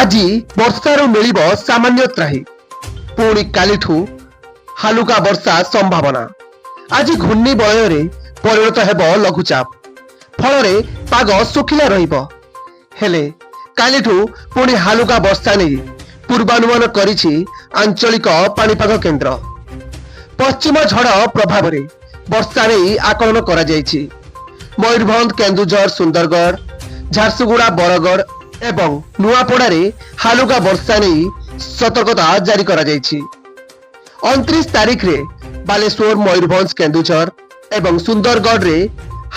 আজি ବର୍ଷାରୁ ମିଳିବ ସାମାନ୍ୟ ତ୍ରାହି। ପୁଣି କାଲିଠୁ ହାଲୁକା ବର୍ଷା ସମ୍ଭାବନା। ଆଜି ଘୂର୍ଣ୍ଣିବଳୟରେ ପରିଣତ ହେବ ଲଘୁଚାପ, ଫଳରେ ପାଗ ଶୁଖିଲା ରହିବ। ହେଲେ କାଲିଠୁ ପୁଣି ହାଲୁକା ବର୍ଷା ନେଇ ପୂର୍ବାନୁମାନ କରିଛି ଆଞ୍ଚଳିକ ପାଣିପାଗ କେନ୍ଦ୍ର। ପଶ୍ଚିମ ଝଡ଼ ପ୍ରଭାବରେ ବର୍ଷା ନେଇ ଆକଳନ କରାଯାଇଛି। ମୟୂରଭଞ୍ଜ, କେନ୍ଦୁଝର, ସୁନ୍ଦରଗଡ଼, ଝାରସୁଗୁଡ଼ା, ବରଗଡ଼ ଏବଂ ନୂଆପଡ଼ାରେ ହାଲୁକା ବର୍ଷା ନେଇ ସତର୍କତା ଜାରି କରାଯାଇଛି। 29 ତାରିଖରେ ବାଲେଶ୍ୱର, ମୟୂରଭଞ୍ଜ, କେନ୍ଦୁଝର ଏବଂ ସୁନ୍ଦରଗଡ଼ରେ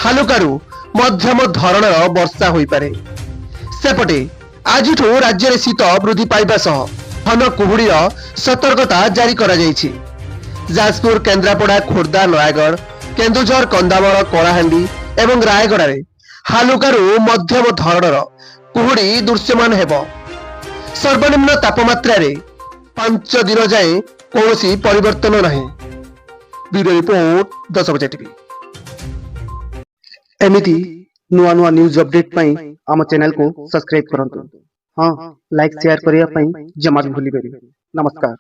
ହାଲୁକାରୁ ମଧ୍ୟମ ଧରଣର ବର୍ଷା ହୋଇପାରେ। ସେପଟେ ଆଜିଠୁ ରାଜ୍ୟରେ ଶୀତ ବୃଦ୍ଧି ପାଇବା ସହ ଘନ କୁହୁଡ଼ିର ସତର୍କତା ଜାରି କରାଯାଇଛି। ଯାଜପୁର, କେନ୍ଦ୍ରାପଡ଼ା, ଖୋର୍ଦ୍ଧା, ନୟାଗଡ଼, କେନ୍ଦୁଝର, କନ୍ଧମାଳ, କଳାହାଣ୍ଡି ଏବଂ ରାୟଗଡ଼ାରେ ହାଲୁକାରୁ ମଧ୍ୟମ ଧରଣର କୁହୁଡ଼ି ଦୃଶ୍ୟମାନ ହେବ। ସର୍ବନିମ୍ନ ତାପମାତ୍ରାରେ 5 ଦିନ ଯାଏଁ କୌଣସି ପରିବର୍ତ୍ତନ ନାହିଁ। ବ୍ୟୁରୋ ରିପୋର୍ଟ, 10 ବଜେ ଟିଭି। एमिति नुआ नुआ न्यूज अपडेट पाई आम चैनल को सब्सक्राइब करंतु। हाँ, लाइक शेयर करिया पाई जमा भी भूली बेरी। नमस्कार।